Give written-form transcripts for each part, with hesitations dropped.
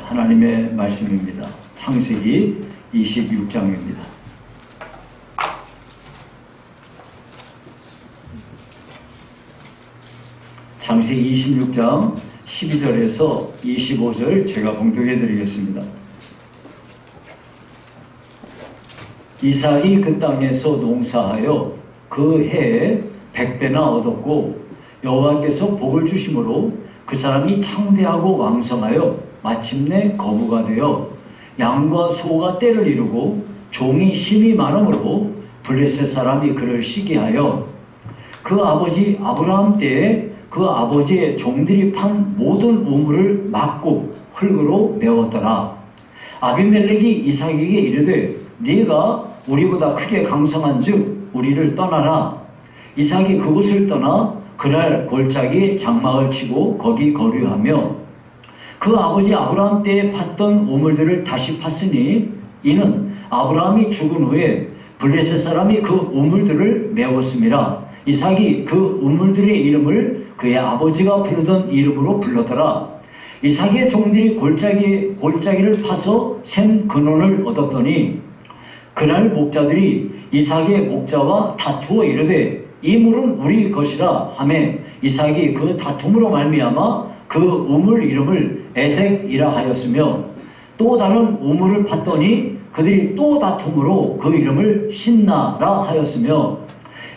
하나님의 말씀입니다. 창세기 26장입니다. 창세기 26장 12절에서 25절 제가 봉독해 드리겠습니다. 이삭이 그 땅에서 농사하여 그 해에 100배나 얻었고 여호와께서 복을 주심으로 그 사람이 창대하고 왕성하여 마침내 거부가 되어 양과 소가 때를 이루고 종이 심이 많으므로 블레셋 사람이 그를 시기하여 그 아버지 아브라함 때에 그 아버지의 종들이 판 모든 우물을 막고 흙으로 메웠더라. 아비멜렉이 이삭에게 이르되 네가 우리보다 크게 강성한즉 우리를 떠나라. 이삭이 그곳을 떠나 그날 골짜기에 장막을 치고 거기 거류하며 그 아버지 아브라함 때에 팠던 우물들을 다시 팠으니 이는 아브라함이 죽은 후에 블레셋 사람이 그 우물들을 메웠음이라. 이삭이 그 우물들의 이름을 그의 아버지가 부르던 이름으로 불렀더라. 이삭의 종들이 골짜기를 파서 샘 근원을 얻었더니 그날 목자들이 이삭의 목자와 다투어 이르되 이 물은 우리 것이라 하매 이삭이 그 다툼으로 말미암아 그 우물 이름을 에색이라 하였으며 또 다른 우물을 팠더니 그들이 또 다툼으로 그 이름을 신나라 하였으며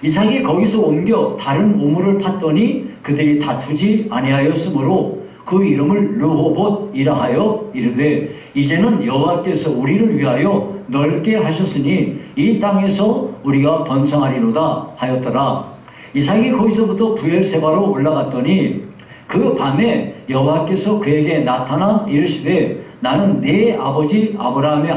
이삭이 거기서 옮겨 다른 우물을 팠더니 그들이 다투지 아니하였으므로 그 이름을 르호봇이라 하여 이르되 이제는 여호와께서 우리를 위하여 넓게 하셨으니 이 땅에서 우리가 번성하리로다 하였더라. 이삭이 거기서부터 부엘세바로 올라갔더니 그 밤에 여호와께서 그에게 나타나 이르시되 나는 네 아버지 아브라함의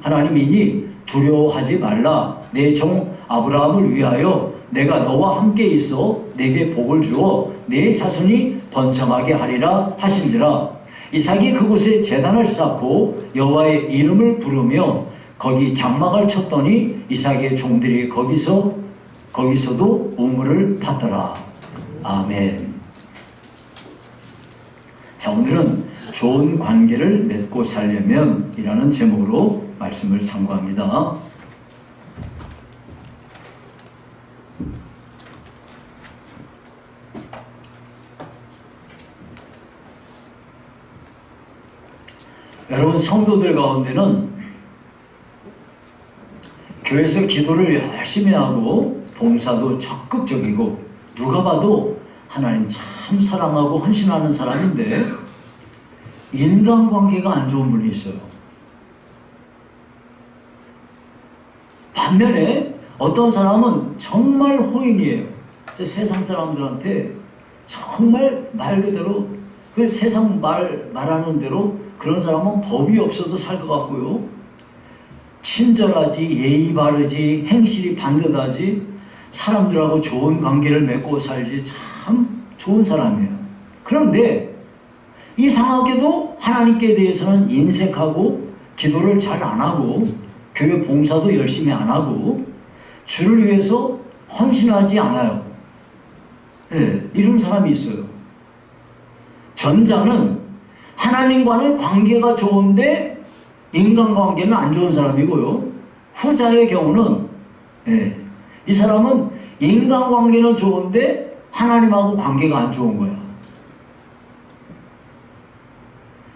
하나님이니 두려워하지 말라. 내 종 아브라함을 위하여 내가 너와 함께 있어 내게 복을 주어 네 자손이 번성하게 하리라 하신지라. 이삭이 그곳에 제단을 쌓고 여호와의 이름을 부르며 거기 장막을 쳤더니 이삭의 종들이 거기서도 우물을 팠더라. 아멘. 자, 오늘은 좋은 관계를 맺고 살려면 이라는 제목으로 말씀을 상고합니다. 여러분, 성도들 가운데는 교회에서 기도를 열심히 하고 봉사도 적극적이고 누가 봐도 하나님 참 사랑하고 헌신하는 사람인데 인간관계가 안 좋은 분이 있어요. 반면에 어떤 사람은 정말 호인이에요. 세상 사람들한테 정말 말 그대로 그 세상 말하는 대로 그런 사람은 법이 없어도 살 것 같고요. 친절하지, 예의 바르지, 행실이 반듯하지, 사람들하고 좋은 관계를 맺고 살지 참 좋은 사람이에요. 그런데 이상하게도 하나님께 대해서는 인색하고 기도를 잘 안 하고 교회 봉사도 열심히 안 하고 주를 위해서 헌신하지 않아요. 네, 이런 사람이 있어요. 전자는 하나님과는 관계가 좋은데 인간관계는 안 좋은 사람이고요. 후자의 경우는 이 사람은 인간관계는 좋은데 하나님하고 관계가 안 좋은 거야.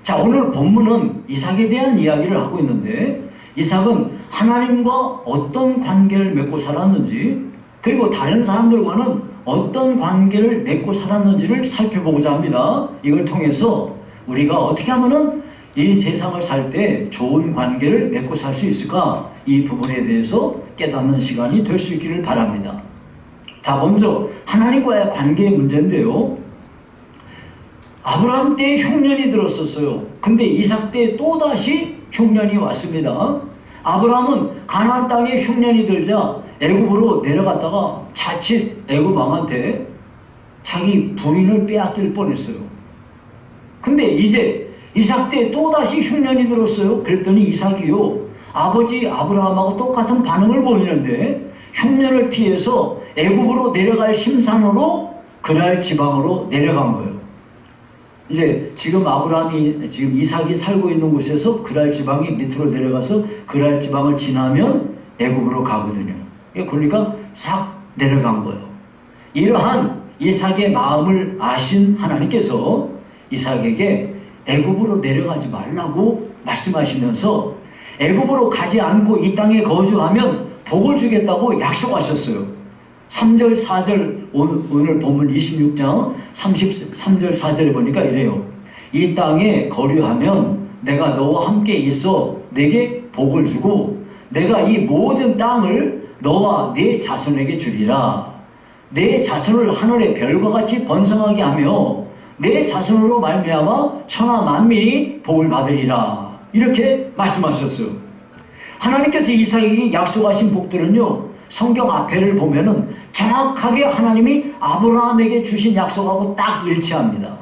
자, 오늘 본문은 이삭에 대한 이야기를 하고 있는데 이삭은 하나님과 어떤 관계를 맺고 살았는지 그리고 다른 사람들과는 어떤 관계를 맺고 살았는지를 살펴보고자 합니다. 이걸 통해서 우리가 어떻게 하면은 이 세상을 살 때 좋은 관계를 맺고 살 수 있을까? 이 부분에 대해서 깨닫는 시간이 될 수 있기를 바랍니다. 자, 먼저 하나님과의 관계의 문제인데요. 아브라함 때 흉년이 들었었어요. 근데 이삭 때 또다시 흉년이 왔습니다. 아브라함은 가나안 땅에 흉년이 들자 애굽으로 내려갔다가 자칫 애굽 왕한테 자기 부인을 빼앗길 뻔했어요. 근데 이제 이삭 때 또다시 흉년이 들었어요. 그랬더니 이삭이요, 아버지 아브라함하고 똑같은 반응을 보이는데 흉년을 피해서 애굽으로 내려갈 심산으로 그날 지방으로 내려간 거예요. 이제 지금 아브라함이 지금 이삭이 살고 있는 곳에서 그랄 지방이 밑으로 내려가서 그랄 지방을 지나면 애굽으로 가거든요. 그러니까 싹 내려간 거예요. 이러한 이삭의 마음을 아신 하나님께서 이삭에게 애굽으로 내려가지 말라고 말씀하시면서 애굽으로 가지 않고 이 땅에 거주하면 복을 주겠다고 약속하셨어요. 3절 4절 오늘 본문 26장 33절 4절에 보니까 이래요. 이 땅에 거류하면 내가 너와 함께 있어 내게 복을 주고 내가 이 모든 땅을 너와 네 자손에게 주리라. 내 자손을 하늘의 별과 같이 번성하게 하며 내 자손으로 말미암아 천하 만민이 복을 받으리라. 이렇게 말씀하셨어요. 하나님께서 이삭에게 약속하신 복들은요, 성경 앞에를 보면은 정확하게 하나님이 아브라함에게 주신 약속하고 딱 일치합니다.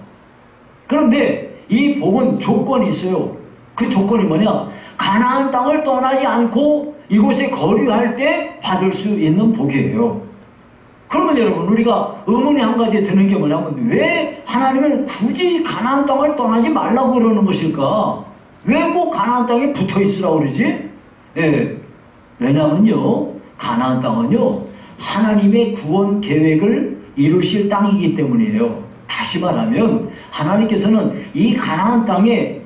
그런데 이 복은 조건이 있어요. 그 조건이 뭐냐? 가나안 땅을 떠나지 않고 이곳에 거류할 때 받을 수 있는 복이에요. 그러면 여러분, 우리가 의문이 한 가지 드는 게 뭐냐면 왜 하나님은 굳이 가나안 땅을 떠나지 말라고 그러는 것일까? 왜 꼭 가나안 땅에 붙어 있으라고 그러지? 예. 왜냐면요, 가나안 땅은요, 하나님의 구원 계획을 이루실 땅이기 때문이에요. 다시 말하면 하나님께서는 이 가나안 땅에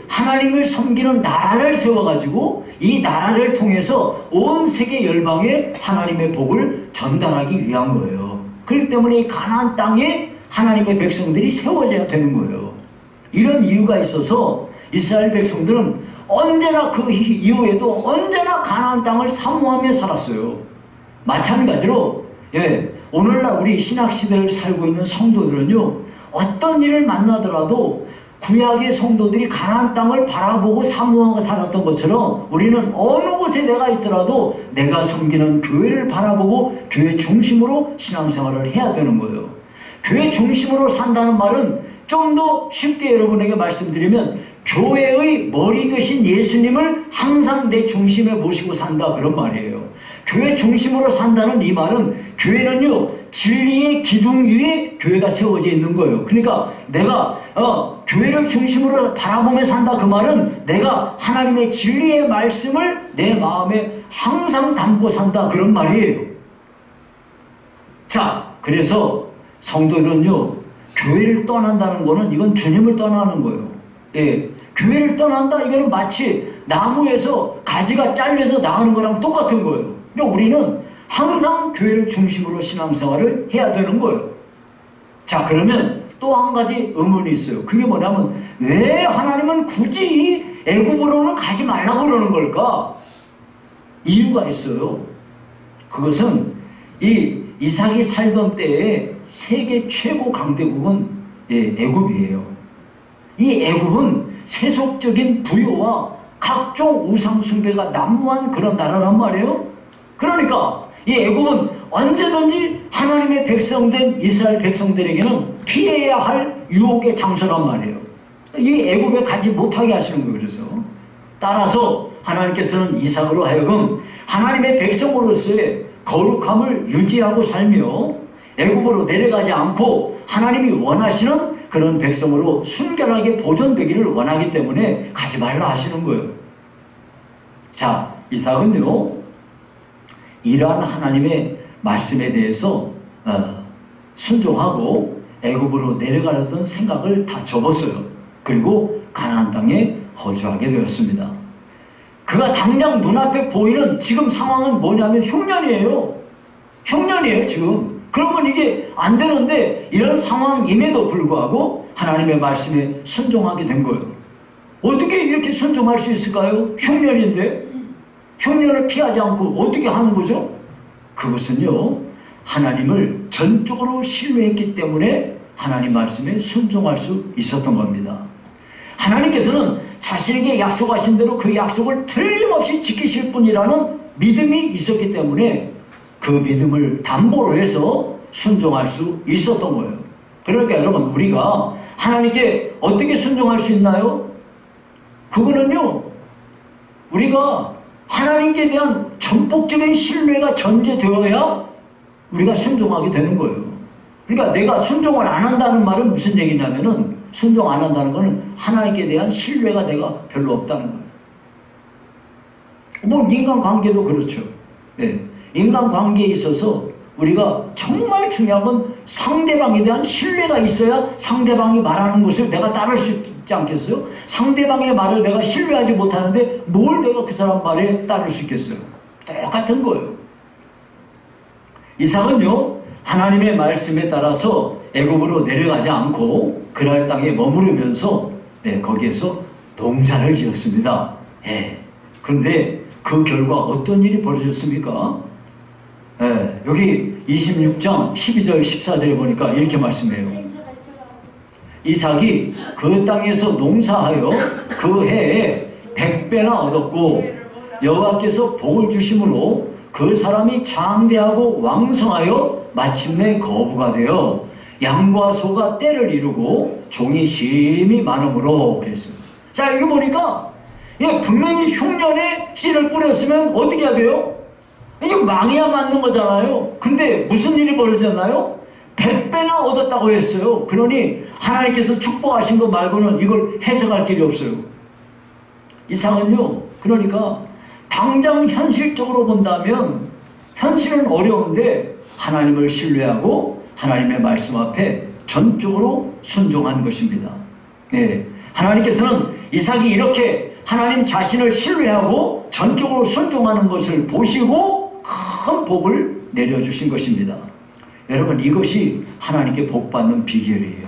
하나님을 섬기는 나라를 세워가지고 이 나라를 통해서 온 세계 열방에 하나님의 복을 전달하기 위한 거예요. 그렇기 때문에 이 가나안 땅에 하나님의 백성들이 세워져야 되는 거예요. 이런 이유가 있어서 이스라엘 백성들은 언제나 그 이후에도 언제나 가나안 땅을 사모하며 살았어요. 마찬가지로 오늘날 우리 신학시대를 살고 있는 성도들은요, 어떤 일을 만나더라도 구약의 성도들이 가나안 땅을 바라보고 사모하고 살았던 것처럼 우리는 어느 곳에 내가 있더라도 내가 섬기는 교회를 바라보고 교회 중심으로 신앙생활을 해야 되는 거예요. 교회 중심으로 산다는 말은 좀 더 쉽게 여러분에게 말씀드리면 교회의 머리 되신 예수님을 항상 내 중심에 모시고 산다, 그런 말이에요. 교회 중심으로 산다는 이 말은 교회는요, 진리의 기둥 위에 교회가 세워져 있는 거예요. 그러니까 내가 교회를 중심으로 바라보며 산다, 그 말은 내가 하나님의 진리의 말씀을 내 마음에 항상 담고 산다, 그런 말이에요. 자, 그래서 성도들은요, 교회를 떠난다는 거는 이건 주님을 떠나는 거예요. 예, 교회를 떠난다, 이거는 마치 나무에서 가지가 잘려서 나가는 거랑 똑같은 거예요. 그러니까 우리는 항상 교회를 중심으로 신앙생활을 해야 되는 거예요. 자, 그러면 또 한 가지 의문이 있어요. 그게 뭐냐면 왜 하나님은 굳이 애굽으로는 가지 말라고 그러는 걸까? 이유가 있어요. 그것은 이 이삭이 살던 때에 세계 최고 강대국은 애굽이에요. 이 애굽은 세속적인 부요와 각종 우상 숭배가 난무한 그런 나라란 말이에요. 그러니까 이 애굽은 언제든지 하나님의 백성된 이스라엘 백성들에게는 피해야 할 유혹의 장소란 말이에요. 이 애굽에 가지 못하게 하시는 거예요. 그래서 따라서 하나님께서는 이삭으로 하여금 하나님의 백성으로서의 거룩함을 유지하고 살며 애굽으로 내려가지 않고 하나님이 원하시는 그런 백성으로 순결하게 보존되기를 원하기 때문에 가지 말라 하시는 거예요. 자, 이삭은요, 이러한 하나님의 말씀에 대해서 순종하고 애굽으로 내려가려던 생각을 다 접었어요. 그리고 가나안 땅에 거주하게 되었습니다. 그가 당장 눈앞에 보이는 지금 상황은 뭐냐면 흉년이에요. 흉년이에요, 지금. 그러면 이게 안 되는데 이런 상황임에도 불구하고 하나님의 말씀에 순종하게 된 거예요. 어떻게 이렇게 순종할 수 있을까요? 흉년인데 흉년을 피하지 않고 어떻게 하는 거죠? 그것은요, 하나님을 전적으로 신뢰했기 때문에 하나님 말씀에 순종할 수 있었던 겁니다. 하나님께서는 자신에게 약속하신 대로 그 약속을 틀림없이 지키실 분이라는 믿음이 있었기 때문에 그 믿음을 담보로 해서 순종할 수 있었던 거예요. 그러니까 여러분, 우리가 하나님께 어떻게 순종할 수 있나요? 그거는요, 우리가 하나님께 대한 전폭적인 신뢰가 전제되어야 우리가 순종하게 되는 거예요. 그러니까 내가 순종을 안 한다는 말은 무슨 얘기냐면은 순종 안 한다는 것은 하나님께 대한 신뢰가 내가 별로 없다는 거예요. 뭐 인간관계도 그렇죠. 예. 인간관계에 있어서 우리가 정말 중요한 건 상대방에 대한 신뢰가 있어야 상대방이 말하는 것을 내가 따를 수 있지 않겠어요? 상대방의 말을 내가 신뢰하지 못하는데 뭘 내가 그 사람 말에 따를 수 있겠어요? 똑같은 거예요. 이삭은요, 하나님의 말씀에 따라서 애굽으로 내려가지 않고 그랄 땅에 머무르면서 거기에서 농사를 지었습니다. 그런데 그 결과 어떤 일이 벌어졌습니까? 여기 26장 12절 14절에 보니까 이렇게 말씀해요. 이삭이 그 땅에서 농사하여 그 해에 100배나 얻었고 여호와께서 복을 주심으로 그 사람이 장대하고 왕성하여 마침내 거부가 되어 양과 소가 때를 이루고 종이 심히 많으므로 그랬어요. 자, 이거 보니까 분명히 흉년에 씨를 뿌렸으면 어떻게 해야 돼요? 이게 망해야 맞는 거잖아요. 근데 무슨 일이 벌어졌나요? 100배나 얻었다고 했어요. 그러니 하나님께서 축복하신 거 말고는 이걸 해석할 길이 없어요. 이삭은요, 그러니까 당장 현실적으로 본다면 현실은 어려운데 하나님을 신뢰하고 하나님의 말씀 앞에 전적으로 순종한 것입니다. 하나님께서는 이삭이 이렇게 하나님 자신을 신뢰하고 전적으로 순종하는 것을 보시고 큰 복을 내려주신 것입니다. 여러분, 이것이 하나님께 복받는 비결이에요.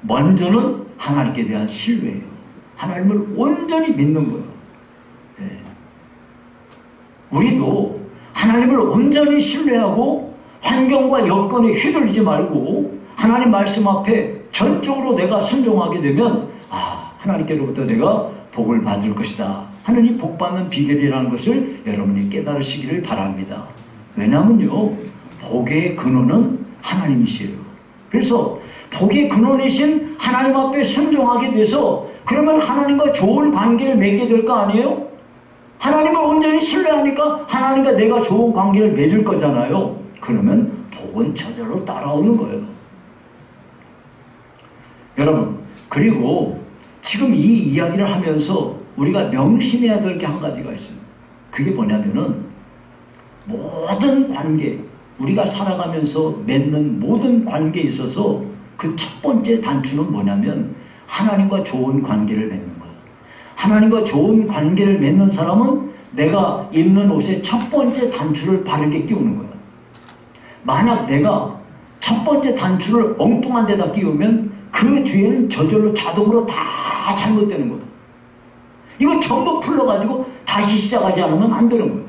먼저는 하나님께 대한 신뢰예요. 하나님을 온전히 믿는 거예요. 우리도 하나님을 온전히 신뢰하고 환경과 여건에 휘둘리지 말고 하나님 말씀 앞에 전적으로 내가 순종하게 되면 하나님께로부터 내가 복을 받을 것이다 하는 이 복받는 비결이라는 것을 여러분이 깨달으시기를 바랍니다. 왜냐하면요, 복의 근원은 하나님이시에요. 그래서 복의 근원이신 하나님 앞에 순종하게 돼서 그러면 하나님과 좋은 관계를 맺게 될 거 아니에요? 하나님을 온전히 신뢰하니까 하나님과 내가 좋은 관계를 맺을 거잖아요. 그러면 복은 저절로 따라오는 거예요. 여러분, 그리고 지금 이 이야기를 하면서 우리가 명심해야 될 게 한 가지가 있어요. 그게 뭐냐면은 모든 관계, 우리가 살아가면서 맺는 모든 관계에 있어서 그 첫 번째 단추는 뭐냐면 하나님과 좋은 관계를 맺는 거예요. 하나님과 좋은 관계를 맺는 사람은 내가 입는 옷에 첫 번째 단추를 바르게 끼우는 거예요. 만약 내가 첫 번째 단추를 엉뚱한 데다 끼우면 그 뒤에는 저절로 자동으로 다 잘못되는 거예요. 이걸 전부 풀러가지고 다시 시작하지 않으면 안 되는 거예요.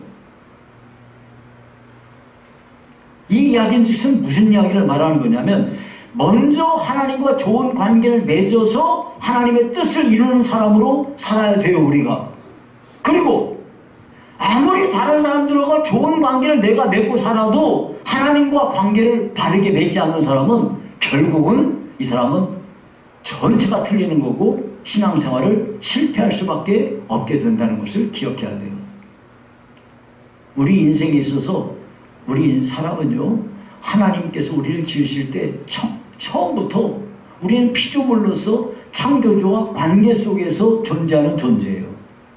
이 이야기는 무슨 이야기를 말하는 거냐면 먼저 하나님과 좋은 관계를 맺어서 하나님의 뜻을 이루는 사람으로 살아야 돼요, 우리가. 그리고 아무리 다른 사람들과 좋은 관계를 내가 맺고 살아도 하나님과 관계를 바르게 맺지 않는 사람은 결국은 이 사람은 전체가 틀리는 거고 신앙생활을 실패할 수밖에 없게 된다는 것을 기억해야 돼요. 우리 인생에 있어서 우리 사람은요, 하나님께서 우리를 지으실 때 처음부터 우리는 피조물로서 창조주와 관계 속에서 존재하는 존재예요.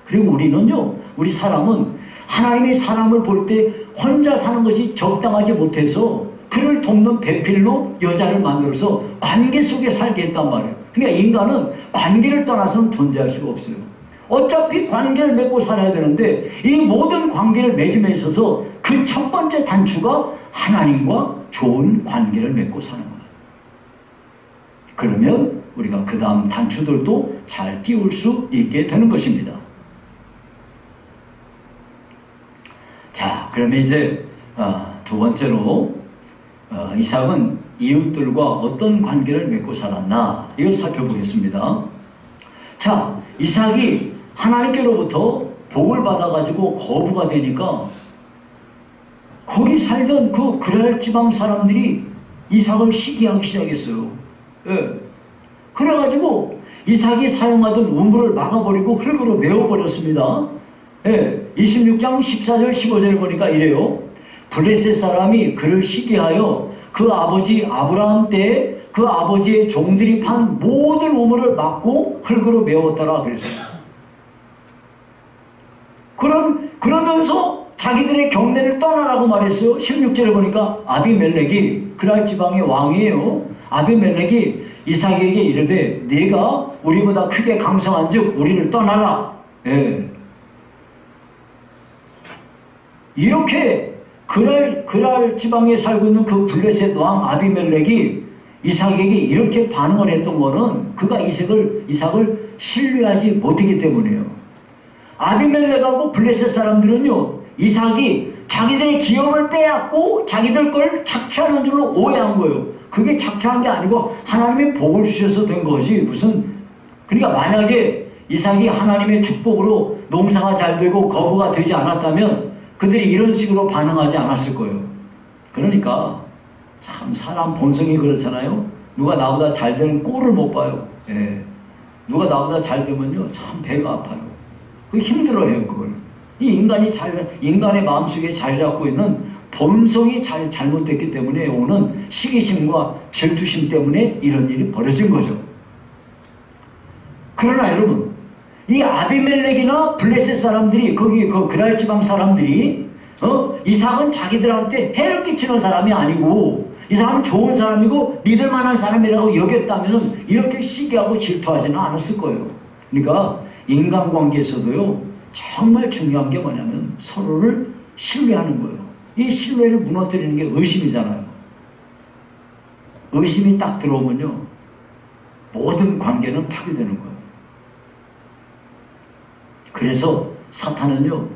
그리고 우리는요, 우리 사람은 하나님의 사람을 볼 때 혼자 사는 것이 적당하지 못해서 그를 돕는 배필로 여자를 만들어서 관계 속에 살게 했단 말이에요. 그러니까 인간은 관계를 떠나서는 존재할 수가 없어요. 어차피 관계를 맺고 살아야 되는데 이 모든 관계를 맺음에 있어서 그 첫 번째 단추가 하나님과 좋은 관계를 맺고 사는 거예요. 그러면 우리가 그 다음 단추들도 잘 띄울 수 있게 되는 것입니다. 자, 그러면 이제 두 번째로 이삭은 이웃들과 어떤 관계를 맺고 살았나 이걸 살펴보겠습니다. 자, 이삭이 하나님께로부터 복을 받아가지고 거부가 되니까 거기 살던 그 그랄 지방 사람들이 이삭을 시기하기 시작했어요. 그래가지고 이삭이 사용하던 우물을 막아버리고 흙으로 메워버렸습니다. 26장 14절 15절을 보니까 이래요. 블레셋 사람이 그를 시기하여 그 아버지 아브라함 때에 그 아버지의 종들이 판 모든 우물을 막고 흙으로 메웠더라 그랬어요. 그러면서 자기들의 경내를 떠나라고 말했어요. 16절에 보니까 아비멜렉이 그랄 지방의 왕이에요. 아비멜렉이 이삭에게 이르되 네가 우리보다 크게 강성한 즉 우리를 떠나라. 예. 이렇게 그랄 지방에 살고 있는 그 블레셋 왕 아비멜렉이 이삭에게 이렇게 반응을 했던 거는 그가 이삭을 신뢰하지 못했기 때문이에요. 아비멜렉하고 블레셋 사람들은요, 이삭이 자기들의 기업을 빼앗고 자기들 걸 착취하는 줄로 오해한 거예요. 그게 착취한 게 아니고 하나님의 복을 주셔서 된 것이 그러니까 만약에 이삭이 하나님의 축복으로 농사가 잘 되고 거부가 되지 않았다면 그들이 이런 식으로 반응하지 않았을 거예요. 그러니까 참 사람 본성이 그렇잖아요. 누가 나보다 잘 되는 꼴을 못 봐요. 예. 누가 나보다 잘 되면요 참 배가 아파요. 그 힘들어해요 그걸. 이 인간의 마음속에 자리 잡고 있는 본성이 잘못됐기 때문에 오는 시기심과 질투심 때문에 이런 일이 벌어진 거죠. 그러나 여러분, 이 아비멜렉이나 블레셋 사람들이 거기 그 그랄 지방 사람들이 이삭은 자기들한테 해를 끼치는 사람이 아니고 이 사람은 좋은 사람이고 믿을 만한 사람이라고 여겼다면 이렇게 시기하고 질투하지는 않았을 거예요. 그러니까 인간관계에서도요 정말 중요한 게 뭐냐면 서로를 신뢰하는 거예요. 이 신뢰를 무너뜨리는 게 의심이잖아요. 의심이 딱 들어오면요 모든 관계는 파괴되는 거예요. 그래서 사탄은요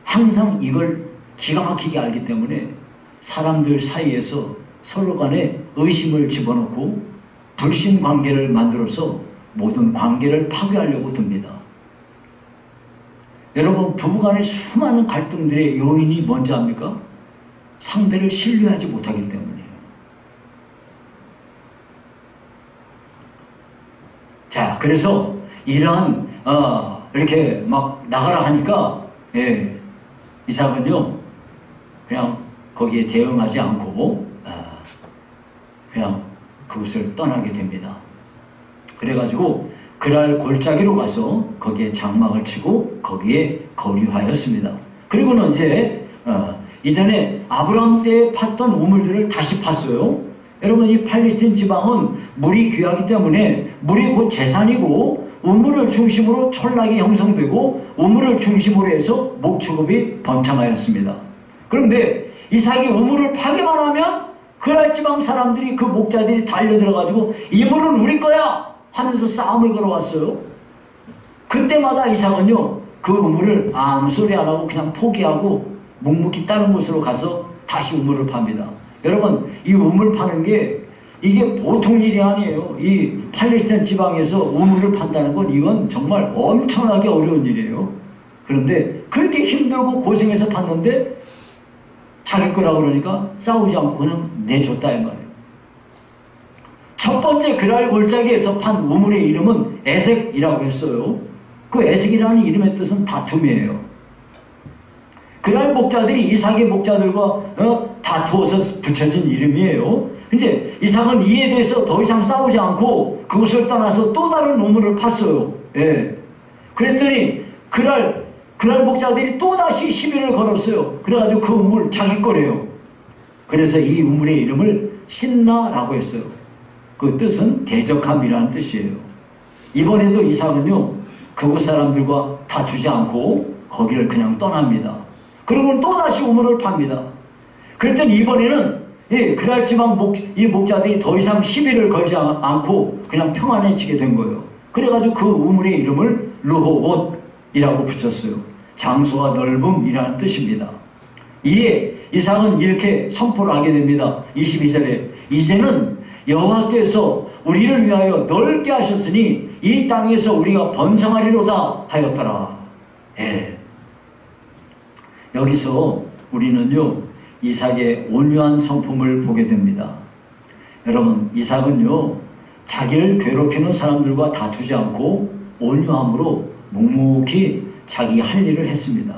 항상 이걸 기가 막히게 알기 때문에 사람들 사이에서 서로 간에 의심을 집어넣고 불신 관계를 만들어서 모든 관계를 파괴하려고 듭니다. 여러분, 부부간의 수많은 갈등들의 요인이 뭔지 압니까? 상대를 신뢰하지 못하기 때문이에요. 자, 그래서 이러한 이렇게 막 나가라 하니까 이삭은요 그냥 거기에 대응하지 않고 그냥 그곳을 떠나게 됩니다. 그래가지고 그랄 골짜기로 가서 거기에 장막을 치고 거기에 거류하였습니다. 그리고는 이제 이전에 아브라함 때 팠던 우물들을 다시 팠어요. 여러분, 이 팔레스틴 지방은 물이 귀하기 때문에 물이 곧 재산이고 우물을 중심으로 촌락이 형성되고 우물을 중심으로 해서 목축업이 번창하였습니다. 그런데 이삭이 우물을 파기만 하면 그랄 지방 사람들이 그 목자들이 달려들어가지고 이 물은 우리 거야 하면서 싸움을 걸어왔어요. 그때마다 이삭은요 그 우물을 아무 소리 안 하고 그냥 포기하고 묵묵히 다른 곳으로 가서 다시 우물을 팝니다. 여러분, 이 우물 파는 게 이게 보통 일이 아니에요. 이 팔레스타인 지방에서 우물을 판다는 건 이건 정말 엄청나게 어려운 일이에요. 그런데 그렇게 힘들고 고생해서 팠는데 자기 거라고 그러니까 싸우지 않고 그냥 내줬다 이 말이에요. 첫 번째 그랄 골짜기에서 판 우물의 이름은 에색이라고 했어요. 그 에색이라는 이름의 뜻은 다툼이에요. 그랄 목자들이 이삭의 목자들과 다투어서 붙여진 이름이에요. 이제 이삭은 이에 대해서 더 이상 싸우지 않고 그곳을 떠나서 또 다른 우물을 팠어요. 예. 그랬더니 그랄 목자들이 또다시 시비를 걸었어요. 그래가지고 그 우물 자기 거래요. 그래서 이 우물의 이름을 신나라고 했어요. 그 뜻은 대적함이라는 뜻이에요. 이번에도 이삭은요 그곳 사람들과 다투지 않고 거기를 그냥 떠납니다. 그리고 또다시 우물을 팝니다. 그랬더니 이번에는 그랄 지방 목자들이 더 이상 시비를 걸지 않고 그냥 평안해지게 된 거예요. 그래가지고 그 우물의 이름을 르호봇이라고 붙였어요. 장소가 넓음이라는 뜻입니다. 이에 이삭은 이렇게 선포를 하게 됩니다. 22절에 이제는 여호와께서 우리를 위하여 넓게 하셨으니 이 땅에서 우리가 번성하리로다 하였더라. 여기서 우리는요 이삭의 온유한 성품을 보게 됩니다. 여러분, 이삭은요 자기를 괴롭히는 사람들과 다투지 않고 온유함으로 묵묵히 자기 할 일을 했습니다.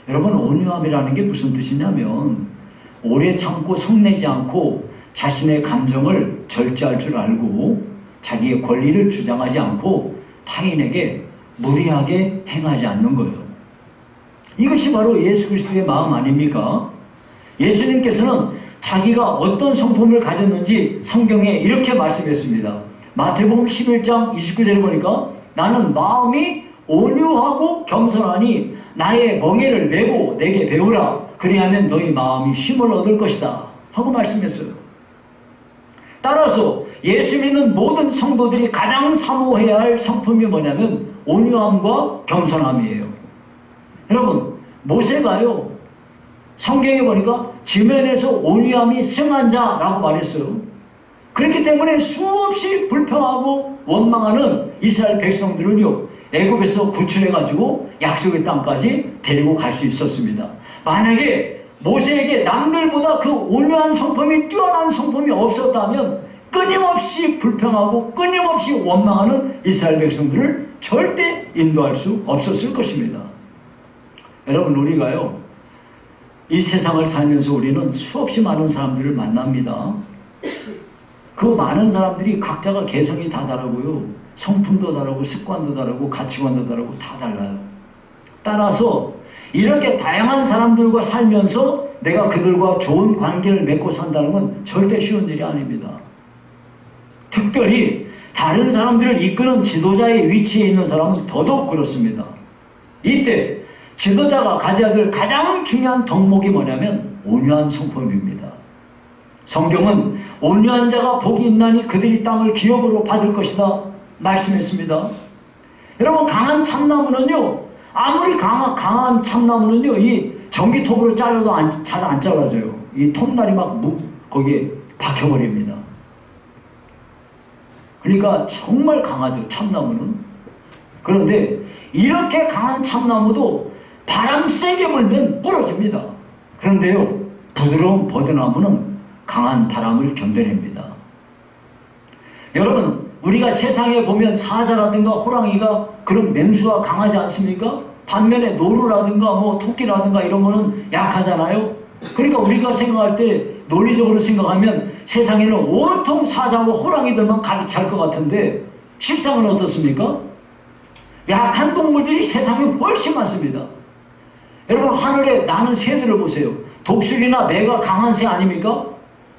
여러분, 온유함이라는 게 무슨 뜻이냐면 오래 참고 성내지 않고 자신의 감정을 절제할 줄 알고 자기의 권리를 주장하지 않고 타인에게 무리하게 행하지 않는 거예요. 이것이 바로 예수 그리스도의 마음 아닙니까? 예수님께서는 자기가 어떤 성품을 가졌는지 성경에 이렇게 말씀했습니다. 마태복음 11장 29절에 보니까 나는 마음이 온유하고 겸손하니 나의 멍에를 메고 내게 배우라. 그리하면 너희 마음이 쉼을 얻을 것이다. 하고 말씀했어요. 따라서 예수 믿는 모든 성도들이 가장 사모해야 할 성품이 뭐냐면 온유함과 겸손함이에요. 여러분, 모세가요, 성경에 보니까 지면에서 온유함이 승한 자라고 말했어요. 그렇기 때문에 수없이 불평하고 원망하는 이스라엘 백성들을요, 애굽에서 구출해가지고 약속의 땅까지 데리고 갈 수 있었습니다. 만약에 모세에게 남들보다 그 온유한 성품이 뛰어난 성품이 없었다면 끊임없이 불평하고 끊임없이 원망하는 이스라엘 백성들을 절대 인도할 수 없었을 것입니다. 여러분, 우리가요, 이 세상을 살면서 우리는 수없이 많은 사람들을 만납니다. 그 많은 사람들이 각자가 개성이 다 다르고요, 성품도 다르고 습관도 다르고 가치관도 다르고 다 달라요. 따라서 이렇게 다양한 사람들과 살면서 내가 그들과 좋은 관계를 맺고 산다는 건 절대 쉬운 일이 아닙니다. 특별히 다른 사람들을 이끄는 지도자의 위치에 있는 사람은 더더욱 그렇습니다. 이때 지도자가 가져야 될 가장 중요한 덕목이 뭐냐면 온유한 성품입니다. 성경은 온유한 자가 복이 있나니 그들이 땅을 기업으로 받을 것이다 말씀했습니다. 여러분, 강한 참나무는요, 아무리 강한 참나무는요, 이 전기톱으로 잘라도 잘 안 잘라져요. 이 톱날이 막 거기에 박혀버립니다. 그러니까 정말 강하죠, 참나무는. 그런데 이렇게 강한 참나무도 바람 세게 불면 부러집니다. 그런데요, 부드러운 버드나무는 강한 바람을 견뎌냅니다. 여러분, 우리가 세상에 보면 사자라든가 호랑이가 그런 맹수가 강하지 않습니까? 반면에 노루라든가 토끼라든가 이런 거는 약하잖아요. 그러니까 우리가 생각할 때 논리적으로 생각하면 세상에는 온통 사자와 호랑이들만 가득 찰 것 같은데 실상은 어떻습니까? 약한 동물들이 세상에 훨씬 많습니다. 여러분, 하늘에 나는 새들을 보세요. 독수리나 매가 강한 새 아닙니까?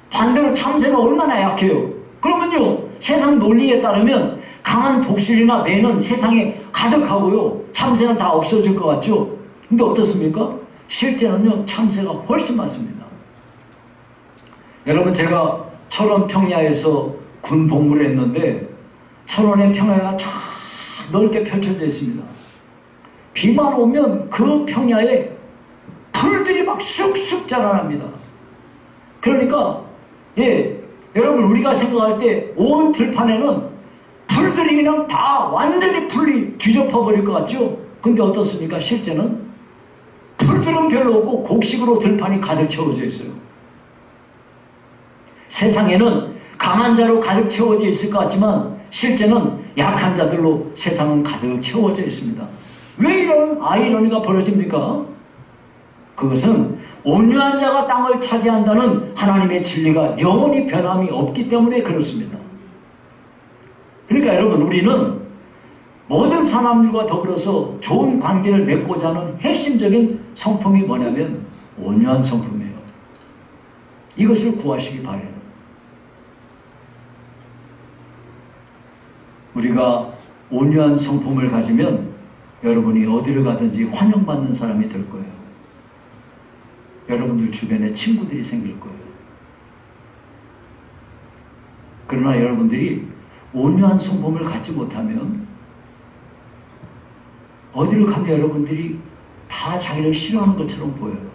반대로 참새는 얼마나 약해요. 그러면요, 세상 논리에 따르면 강한 독수리나 매는 세상에 가득하고요, 참새는 다 없어질 것 같죠? 근데 어떻습니까? 실제는요, 참새가 훨씬 많습니다. 여러분, 제가 철원 평야에서 군 복무를 했는데 철원의 평야가 쫙 넓게 펼쳐져 있습니다. 비만 오면 그 평야에 풀들이 막 쑥쑥 자라납니다. 그러니까 여러분, 우리가 생각할 때 온 들판에는 풀들이 그냥 다 완전히 풀이 뒤덮어버릴 것 같죠? 근데 어떻습니까? 실제는 풀들은 별로 없고 곡식으로 들판이 가득 채워져 있어요. 세상에는 강한 자로 가득 채워져 있을 것 같지만 실제는 약한 자들로 세상은 가득 채워져 있습니다. 왜 이런 아이러니가 벌어집니까? 그것은 온유한 자가 땅을 차지한다는 하나님의 진리가 영원히 변함이 없기 때문에 그렇습니다. 그러니까 여러분, 우리는 모든 사람들과 더불어서 좋은 관계를 맺고자 하는 핵심적인 성품이 뭐냐면 온유한 성품이에요. 이것을 구하시기 바라요. 우리가 온유한 성품을 가지면 여러분이 어디를 가든지 환영받는 사람이 될 거예요. 여러분들 주변에 친구들이 생길 거예요. 그러나 여러분들이 온유한 성품을 갖지 못하면 어디를 가면 여러분들이 다 자기를 싫어하는 것처럼 보여요.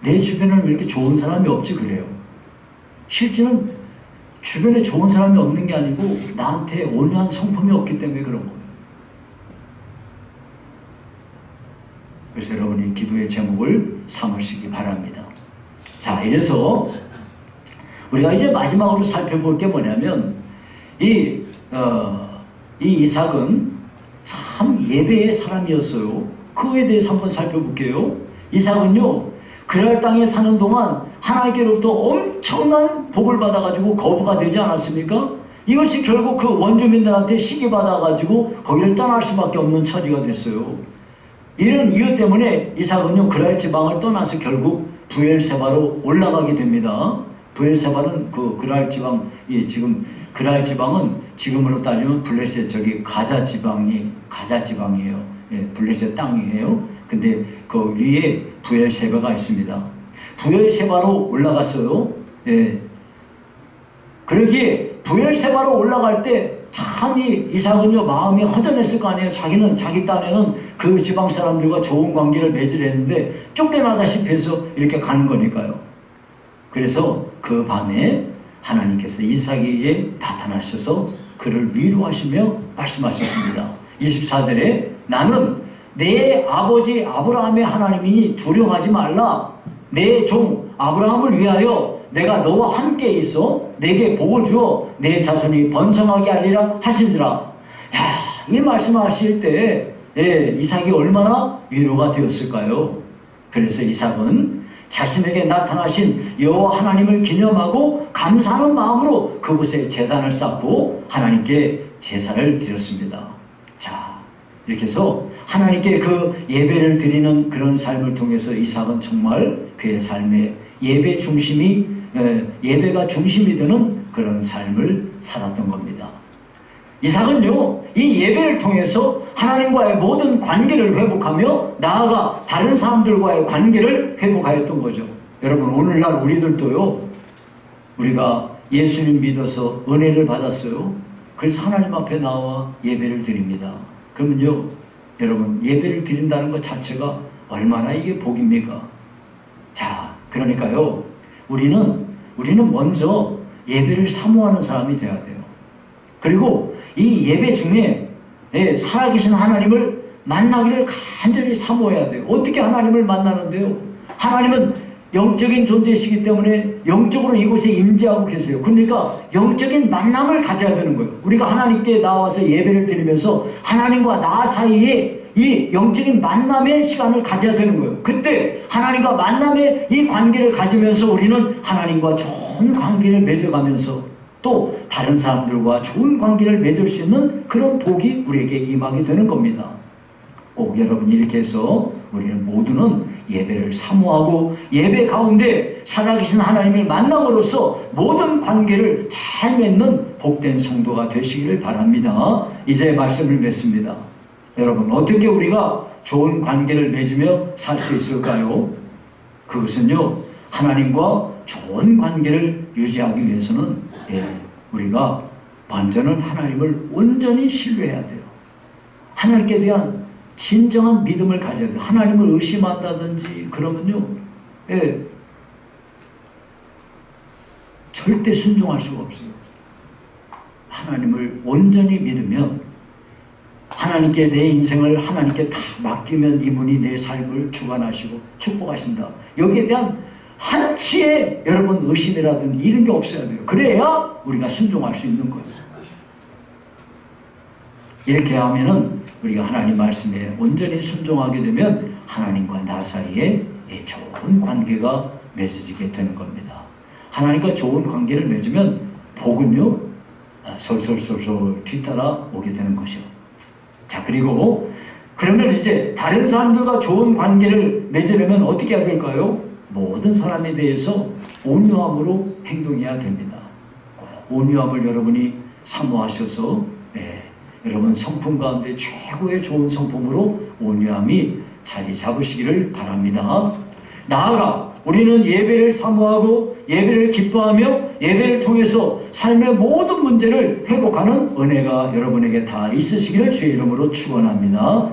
내 주변에는 왜 이렇게 좋은 사람이 없지 그래요. 실제는 주변에 좋은 사람이 없는 게 아니고 나한테 온유한 성품이 없기 때문에 그런 거예요. 그래서 여러분이 기도의 제목을 삼으시기 바랍니다. 자, 이래서 우리가 이제 마지막으로 살펴볼 게 뭐냐면 이 이삭은 참 예배의 사람이었어요. 그거에 대해서 한번 살펴볼게요. 이삭은요, 그랄 땅에 사는 동안 하나님께로부터 엄청난 복을 받아가지고 거부가 되지 않았습니까? 이것이 결국 그 원주민들한테 시기받아가지고 거기를 떠날 수밖에 없는 처지가 됐어요. 이런 이유 때문에 이삭은요, 그랄 지방을 떠나서 결국 브엘세바로 올라가게 됩니다. 브엘세바는 그랄 지방, 지금 그랄 지방은 지금으로 따지면 블레셋 가자 지방이에요. 블레셋 땅이에요. 근데 그 위에 브엘세바가 있습니다. 브엘세바로 올라갔어요. 그러기에 브엘세바로 올라갈 때 참이 이삭은요, 마음이 허전했을 거 아니에요. 자기 딴에는 그 지방 사람들과 좋은 관계를 맺으려는데 쫓겨나다시피 해서 이렇게 가는 거니까요. 그래서 그 밤에 하나님께서 이삭에게 나타나셔서 그를 위로하시며 말씀하셨습니다. 24절에 나는 내 아버지 아브라함의 하나님이니 두려워하지 말라. 내 종 아브라함을 위하여 내가 너와 함께 있어 내게 복을 주어 내 자손이 번성하게 하리라 하신지라. 이 말씀하실 때 이삭이 얼마나 위로가 되었을까요? 그래서 이삭은 자신에게 나타나신 여호와 하나님을 기념하고 감사하는 마음으로 그곳에 제단을 쌓고 하나님께 제사를 드렸습니다. 자, 이렇게 해서 하나님께 그 예배를 드리는 그런 삶을 통해서 이삭은 정말 그의 삶의 예배가 중심이 되는 그런 삶을 살았던 겁니다. 이삭은요, 이 예배를 통해서 하나님과의 모든 관계를 회복하며 나아가 다른 사람들과의 관계를 회복하였던 거죠. 여러분, 오늘날 우리들도요, 우리가 예수님 믿어서 은혜를 받았어요. 그래서 하나님 앞에 나와 예배를 드립니다. 그러면요, 여러분, 예배를 드린다는 것 자체가 얼마나 이게 복입니까? 자, 그러니까요, 우리는 먼저 예배를 사모하는 사람이 돼야 돼요. 그리고 이 예배 중에 살아계신 하나님을 만나기를 간절히 사모해야 돼요. 어떻게 하나님을 만나는데요? 하나님은 영적인 존재이시기 때문에 영적으로 이곳에 임재하고 계세요. 그러니까 영적인 만남을 가져야 되는 거예요. 우리가 하나님께 나와서 예배를 드리면서 하나님과 나 사이에 이 영적인 만남의 시간을 가져야 되는 거예요. 그때 하나님과 만남의 이 관계를 가지면서 우리는 하나님과 좋은 관계를 맺어가면서 또 다른 사람들과 좋은 관계를 맺을 수 있는 그런 복이 우리에게 임하게 되는 겁니다. 꼭 여러분, 이렇게 해서 우리는 모두는 예배를 사모하고 예배 가운데 살아계신 하나님을 만남으로써 모든 관계를 잘 맺는 복된 성도가 되시기를 바랍니다. 이제 말씀을 맺습니다. 여러분, 어떻게 우리가 좋은 관계를 맺으며 살 수 있을까요? 그것은요, 하나님과 좋은 관계를 유지하기 위해서는 우리가 먼저는 하나님을 온전히 신뢰해야 돼요. 하나님께 대한 진정한 믿음을 가져야 돼요. 하나님을 의심한다든지 그러면요, 절대 순종할 수가 없어요. 하나님을 온전히 믿으면 하나님께 내 인생을 하나님께 다 맡기면 이분이 내 삶을 주관하시고 축복하신다. 여기에 대한 한치의 여러분 의심이라든지 이런 게 없어야 돼요. 그래야 우리가 순종할 수 있는 거예요. 이렇게 하면은 우리가 하나님 말씀에 온전히 순종하게 되면 하나님과 나 사이에 좋은 관계가 맺어지게 되는 겁니다. 하나님과 좋은 관계를 맺으면 복은요, 솔솔솔솔 뒤따라 오게 되는 것이요. 자, 그러면 이제 다른 사람들과 좋은 관계를 맺으려면 어떻게 해야 될까요? 모든 사람에 대해서 온유함으로 행동해야 됩니다. 온유함을 여러분이 사모하셔서 여러분 성품 가운데 최고의 좋은 성품으로 온유함이 자리 잡으시기를 바랍니다. 나아가 우리는 예배를 사모하고 예배를 기뻐하며 예배를 통해서 삶의 모든 문제를 회복하는 은혜가 여러분에게 다 있으시기를 주의 이름으로 축원합니다.